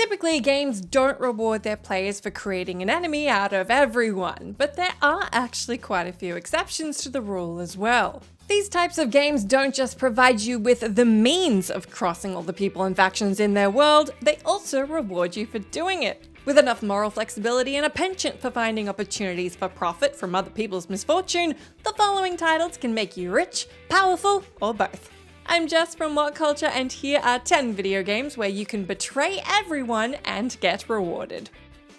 Typically, games don't reward their players for creating an enemy out of everyone, but there are actually quite a few exceptions to the rule as well. These types of games don't just provide you with the means of crossing all the people and factions in their world, they also reward you for doing it. With enough moral flexibility and a penchant for finding opportunities for profit from other people's misfortune, the following titles can make you rich, powerful, or both. I'm Jess from What Culture, and here are 10 video games where you can betray everyone and get rewarded.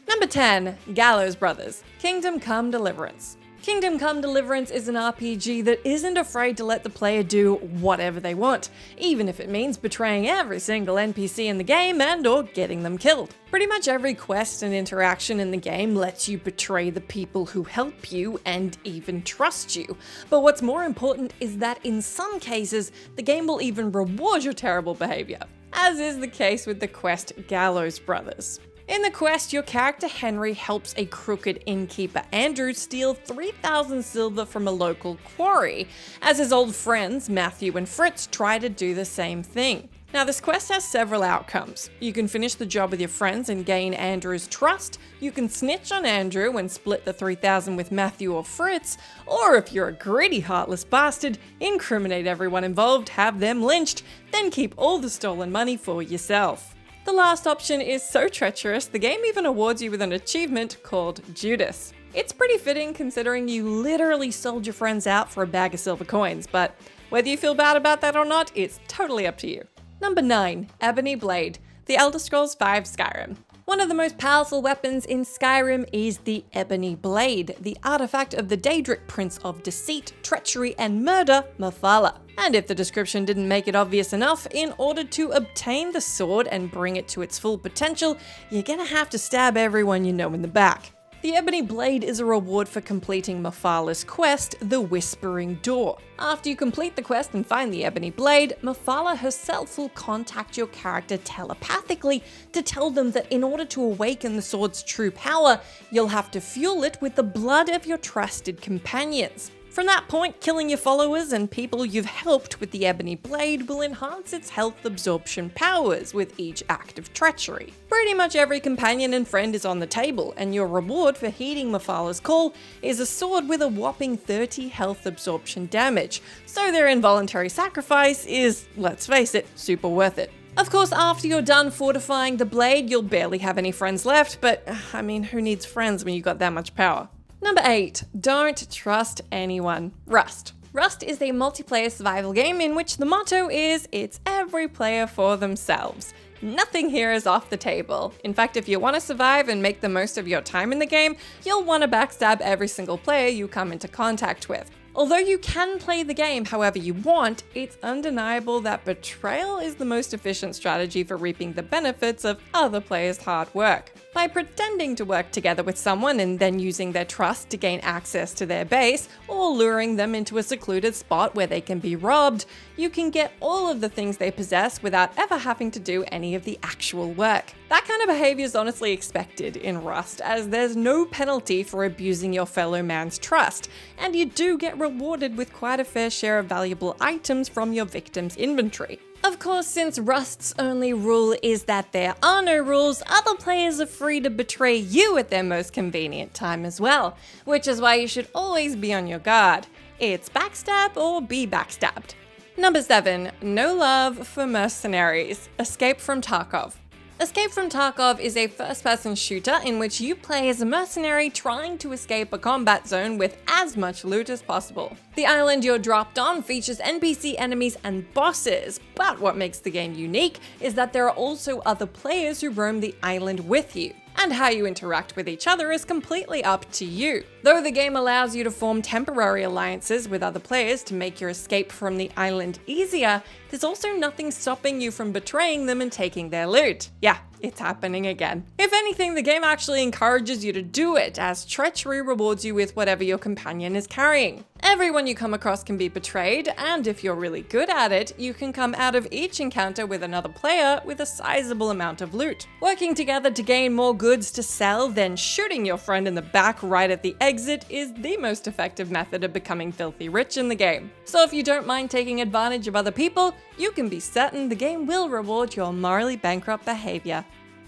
Number 10. Gallows Brothers, Kingdom Come Deliverance. Kingdom Come Deliverance is an RPG that isn't afraid to let the player do whatever they want, even if it means betraying every single NPC in the game and or getting them killed. Pretty much every quest and interaction in the game lets you betray the people who help you and even trust you. But what's more important is that in some cases, the game will even reward your terrible behavior, as is the case with the quest Gallows Brothers. In the quest, your character Henry helps a crooked innkeeper Andrew steal 3,000 silver from a local quarry, as his old friends Matthew and Fritz try to do the same thing. Now, this quest has several outcomes. You can finish the job with your friends and gain Andrew's trust, you can snitch on Andrew and split the 3,000 with Matthew or Fritz, or if you're a greedy, heartless bastard, incriminate everyone involved, have them lynched, then keep all the stolen money for yourself. The last option is so treacherous, the game even awards you with an achievement called Judas. It's pretty fitting considering you literally sold your friends out for a bag of silver coins, but whether you feel bad about that or not, it's totally up to you. Number 9. Ebony Blade, The Elder Scrolls V Skyrim. One of the most powerful weapons in Skyrim is the Ebony Blade, the artifact of the Daedric Prince of Deceit, Treachery, and Murder, Mephala. And if the description didn't make it obvious enough, in order to obtain the sword and bring it to its full potential, you're gonna have to stab everyone you know in the back. The Ebony Blade is a reward for completing Mephala's quest, The Whispering Door. After you complete the quest and find the Ebony Blade, Mephala herself will contact your character telepathically to tell them that in order to awaken the sword's true power, you'll have to fuel it with the blood of your trusted companions. From that point, killing your followers and people you've helped with the Ebony Blade will enhance its health absorption powers with each act of treachery. Pretty much every companion and friend is on the table, and your reward for heeding Mephala's call is a sword with a whopping 30 health absorption damage, so their involuntary sacrifice is, let's face it, super worth it. Of course, after you're done fortifying the blade, you'll barely have any friends left, but I mean, who needs friends when you've got that much power? Number 8. Don't trust anyone. Rust. Rust is a multiplayer survival game in which the motto is, it's every player for themselves. Nothing here is off the table. In fact, if you want to survive and make the most of your time in the game, you'll want to backstab every single player you come into contact with. Although you can play the game however you want, it's undeniable that betrayal is the most efficient strategy for reaping the benefits of other players' hard work. By pretending to work together with someone and then using their trust to gain access to their base, or luring them into a secluded spot where they can be robbed, you can get all of the things they possess without ever having to do any of the actual work. That kind of behavior is honestly expected in Rust, as there's no penalty for abusing your fellow man's trust, and you do get rewarded with quite a fair share of valuable items from your victim's inventory. Of course, since Rust's only rule is that there are no rules, other players are free to betray you at their most convenient time as well, which is why you should always be on your guard. It's backstab or be backstabbed. Number 7. No Love for Mercenaries, Escape from Tarkov. Escape from Tarkov is a first-person shooter in which you play as a mercenary trying to escape a combat zone with as much loot as possible. The island you're dropped on features NPC enemies and bosses, but what makes the game unique is that there are also other players who roam the island with you. And how you interact with each other is completely up to you. Though the game allows you to form temporary alliances with other players to make your escape from the island easier, there's also nothing stopping you from betraying them and taking their loot. Yeah, it's happening again. If anything, the game actually encourages you to do it, as treachery rewards you with whatever your companion is carrying. Everyone you come across can be betrayed, and if you're really good at it, you can come out of each encounter with another player with a sizable amount of loot. Working together to gain more goods to sell, then shooting your friend in the back right at the exit is the most effective method of becoming filthy rich in the game. So if you don't mind taking advantage of other people, you can be certain the game will reward your morally bankrupt behavior.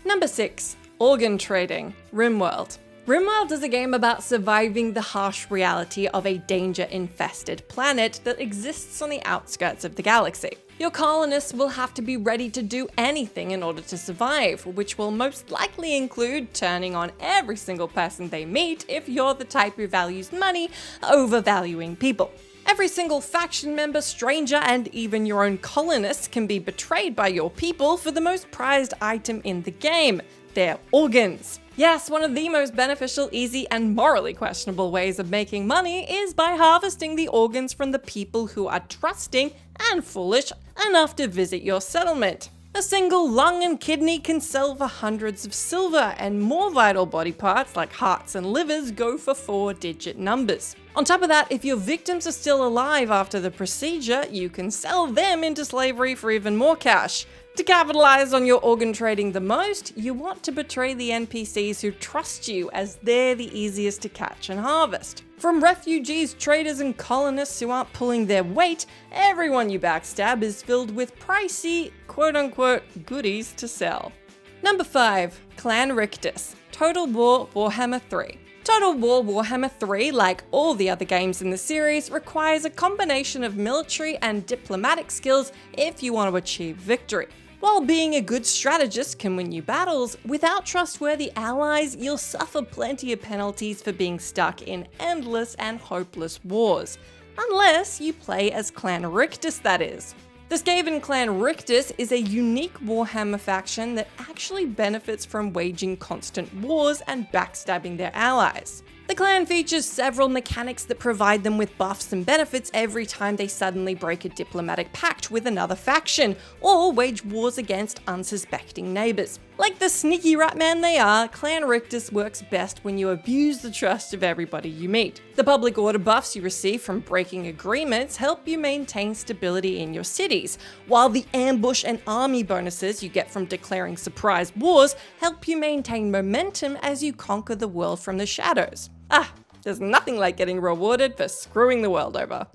Number 6. Organ trading. Rimworld. Rimworld is a game about surviving the harsh reality of a danger-infested planet that exists on the outskirts of the galaxy. Your colonists will have to be ready to do anything in order to survive, which will most likely include turning on every single person they meet if you're the type who values money over valuing people. Every single faction member, stranger, and even your own colonists can be betrayed by your people for the most prized item in the game, their organs. Yes, one of the most beneficial, easy, and morally questionable ways of making money is by harvesting the organs from the people who are trusting and foolish enough to visit your settlement. A single lung and kidney can sell for hundreds of silver, and more vital body parts like hearts and livers go for 4-digit numbers. On top of that, if your victims are still alive after the procedure, you can sell them into slavery for even more cash. To capitalize on your organ trading the most, you want to betray the NPCs who trust you, as they're the easiest to catch and harvest. From refugees, traders, and colonists who aren't pulling their weight, everyone you backstab is filled with pricey, quote-unquote, goodies to sell. Number 5. Clan Rictus. Total War Warhammer 3. Total War Warhammer 3, like all the other games in the series, requires a combination of military and diplomatic skills if you want to achieve victory. While being a good strategist can win you battles, without trustworthy allies, you'll suffer plenty of penalties for being stuck in endless and hopeless wars. Unless you play as Clan Rictus, that is. The Skaven clan Rictus is a unique Warhammer faction that actually benefits from waging constant wars and backstabbing their allies. The clan features several mechanics that provide them with buffs and benefits every time they suddenly break a diplomatic pact with another faction, or wage wars against unsuspecting neighbours. Like the sneaky ratman they are, Clan Rictus works best when you abuse the trust of everybody you meet. The public order buffs you receive from breaking agreements help you maintain stability in your cities, while the ambush and army bonuses you get from declaring surprise wars help you maintain momentum as you conquer the world from the shadows. There's nothing like getting rewarded for screwing the world over.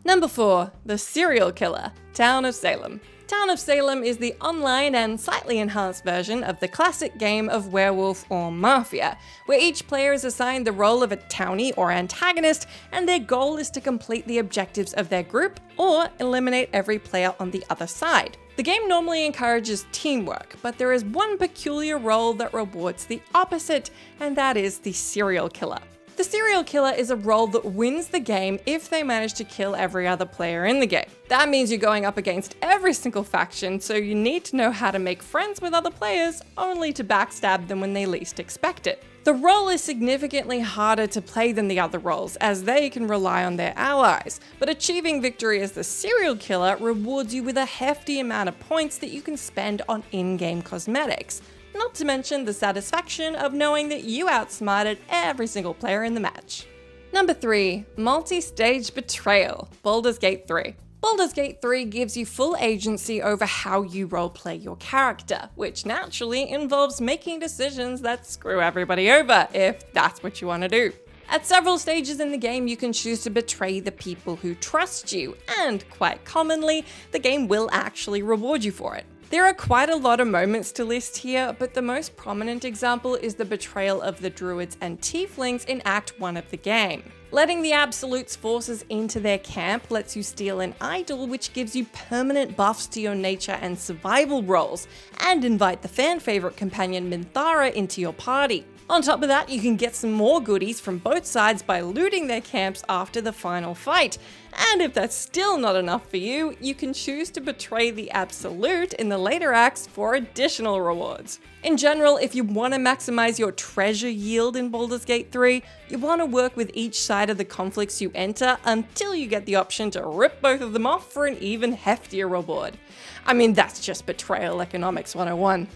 Number 4. The Serial Killer. Town of Salem. Town of Salem is the online and slightly enhanced version of the classic game of werewolf or mafia, where each player is assigned the role of a townie or antagonist, and their goal is to complete the objectives of their group or eliminate every player on the other side. The game normally encourages teamwork, but there is one peculiar role that rewards the opposite, and that is the serial killer. The serial killer is a role that wins the game if they manage to kill every other player in the game. That means you're going up against every single faction, so you need to know how to make friends with other players, only to backstab them when they least expect it. The role is significantly harder to play than the other roles, as they can rely on their allies, but achieving victory as the serial killer rewards you with a hefty amount of points that you can spend on in-game cosmetics. Not to mention the satisfaction of knowing that you outsmarted every single player in the match. Number 3. Multi-stage betrayal. Baldur's Gate 3. Baldur's Gate 3 gives you full agency over how you roleplay your character, which naturally involves making decisions that screw everybody over, if that's what you want to do. At several stages in the game, you can choose to betray the people who trust you, and quite commonly, the game will actually reward you for it. There are quite a lot of moments to list here, but the most prominent example is the betrayal of the druids and tieflings in Act 1 of the game. Letting the Absolute's forces into their camp lets you steal an idol, which gives you permanent buffs to your nature and survival rolls, and invite the fan-favourite companion Minthara into your party. On top of that, you can get some more goodies from both sides by looting their camps after the final fight. And if that's still not enough for you, you can choose to betray the Absolute in the later acts for additional rewards. In general, if you want to maximize your treasure yield in Baldur's Gate 3, you want to work with each side of the conflicts you enter until you get the option to rip both of them off for an even heftier reward. I mean, that's just betrayal economics 101.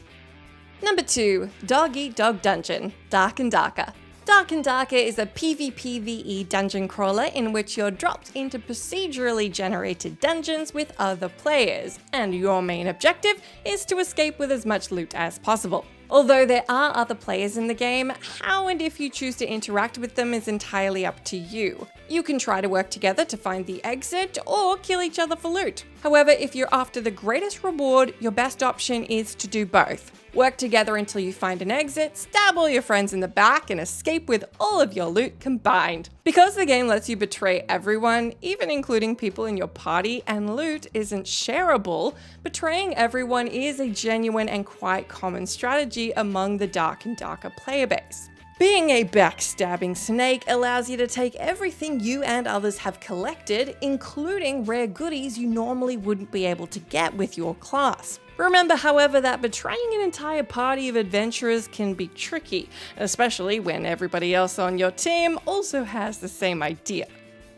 Number 2. Dog Eat Dog Dungeon. Dark and Darker. Dark and Darker is a PvPvE dungeon crawler in which you're dropped into procedurally generated dungeons with other players, and your main objective is to escape with as much loot as possible. Although there are other players in the game, how and if you choose to interact with them is entirely up to you. You can try to work together to find the exit, or kill each other for loot. However, if you're after the greatest reward, your best option is to do both. Work together until you find an exit, stab all your friends in the back, and escape with all of your loot combined. Because the game lets you betray everyone, even including people in your party, and loot isn't shareable, betraying everyone is a genuine and quite common strategy among the dark and darker player base. Being a backstabbing snake allows you to take everything you and others have collected, including rare goodies you normally wouldn't be able to get with your class. Remember, however, that betraying an entire party of adventurers can be tricky, especially when everybody else on your team also has the same idea.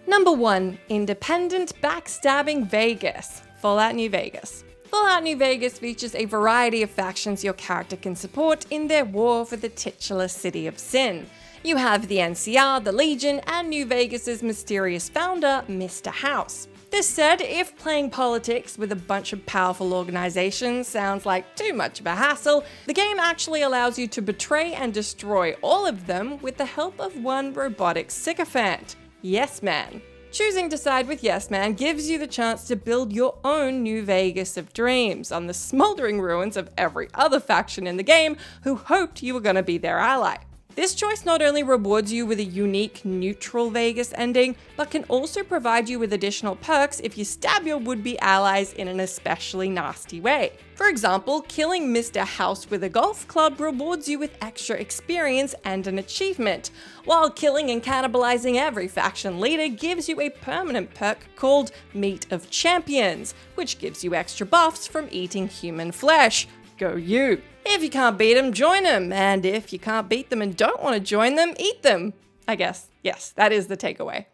Number 1. Independent Backstabbing Vegas. Fallout New Vegas. Fallout New Vegas features a variety of factions your character can support in their war for the titular City of Sin. You have the NCR, the Legion, and New Vegas's mysterious founder, Mr. House. This said, if playing politics with a bunch of powerful organizations sounds like too much of a hassle, the game actually allows you to betray and destroy all of them with the help of one robotic sycophant, Yes Man. Choosing to side with Yes Man gives you the chance to build your own New Vegas of dreams on the smoldering ruins of every other faction in the game who hoped you were going to be their ally. This choice not only rewards you with a unique neutral Vegas ending, but can also provide you with additional perks if you stab your would-be allies in an especially nasty way. For example, killing Mr. House with a golf club rewards you with extra experience and an achievement, while killing and cannibalizing every faction leader gives you a permanent perk called Meat of Champions, which gives you extra buffs from eating human flesh. Go you! If you can't beat them, join them, and if you can't beat them and don't want to join them, eat them. I guess. Yes, that is the takeaway.